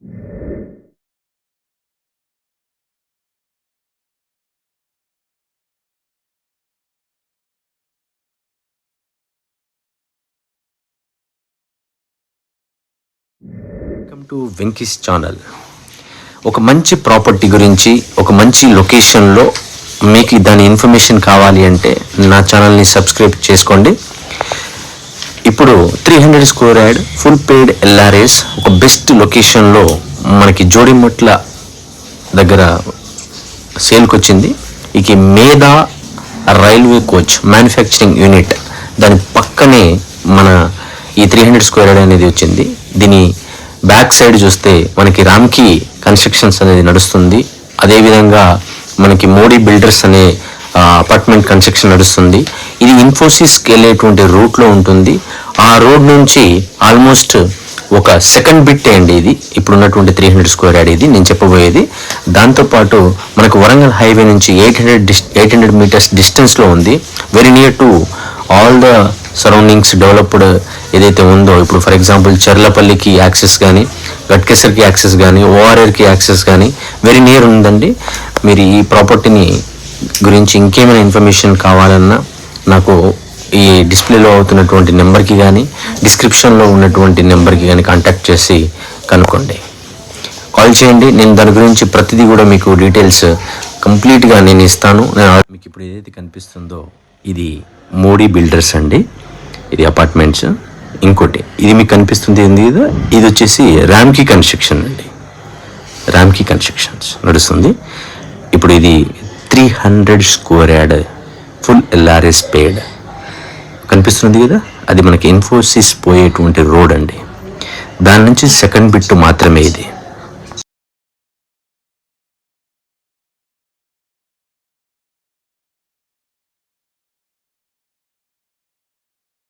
Welcome to Venky's channel. ఒక మంచి property గురించి ఒక మంచి లొకేషన్లో మీకు దాని ఇన్ఫర్మేషన్ కావాలి అంటే నా ఛానల్ని సబ్స్క్రైబ్ చేసుకోండి. ఇప్పుడు 300 square yard full paid LRS ఒక బెస్ట్ లొకేషన్లో మనకి జోడిమట్ల దగ్గర సేల్కి వచ్చింది. ఇక మేధా రైల్వే కోచ్ మ్యానుఫ్యాక్చరింగ్ యూనిట్ దాని పక్కనే మన ఈ 300 స్క్వేర్ యార్డ్ అనేది వచ్చింది. దీని బ్యాక్ సైడ్ చూస్తే మనకి రామ్కి కన్స్ట్రక్షన్స్ అనేది నడుస్తుంది. అదేవిధంగా మనకి మోడీ బిల్డర్స్ అనే అపార్ట్మెంట్ కన్స్ట్రక్షన్ నడుస్తుంది. ఇది ఇన్ఫోసిస్కి వెళ్ళేటువంటి రూట్లో ఉంటుంది. ఆ రోడ్ నుంచి ఆల్మోస్ట్ ఒక సెకండ్ బిట్ అండి ఇది ఇప్పుడున్నటువంటి 300 స్క్వేర్ యార్డ్ ఇది నేను చెప్పబోయేది. దాంతోపాటు మనకు వరంగల్ హైవే నుంచి 800 మీటర్స్ డిస్టెన్స్లో ఉంది. Very near to all the surroundings developed ఏదైతే ఉందో, ఇప్పుడు ఫర్ ఎగ్జాంపుల్ చర్లపల్లికి యాక్సెస్ కానీ, గట్కేసర్కి యాక్సెస్ కానీ, ఓఆర్ఆర్కి యాక్సెస్ కానీ వెరీ నియర్ ఉందండి. మీరు ఈ ప్రాపర్టీని గురించి ఇంకేమైనా ఇన్ఫర్మేషన్ కావాలన్నా నాకు ఈ డిస్ప్లేలో అవుతున్నటువంటి నెంబర్కి కానీ, డిస్క్రిప్షన్లో ఉన్నటువంటి నెంబర్కి కానీ కాంటాక్ట్ చేసి కనుక్కోండి, కాల్ చేయండి. నేను దాని గురించి ప్రతిదీ కూడా మీకు డీటెయిల్స్ కంప్లీట్గా నేను ఇస్తాను. మీకు ఇప్పుడు ఏదైతే కనిపిస్తుందో ఇది మోడీ బిల్డర్స్ అండి, ఇది అపార్ట్మెంట్స్. ఇంకోటి ఇది మీకు కనిపిస్తుంది ఏంది కదా, ఇది వచ్చేసి రామ్కి కన్స్ట్రక్షన్ అండి, రామ్కి కన్స్ట్రక్షన్స్ నడుస్తుంది. ఇప్పుడు ఇది 300 స్క్వేర్ యార్డ్ ఫుల్ ఎల్ఆర్ఎస్ పేడ్ కనిపిస్తుంది కదా, అది మనకి ఇన్ఫోసిస్ పోయేటువంటి రోడ్ అండి. దాని నుంచి సెకండ్ బిట్ మాత్రమే ఇది.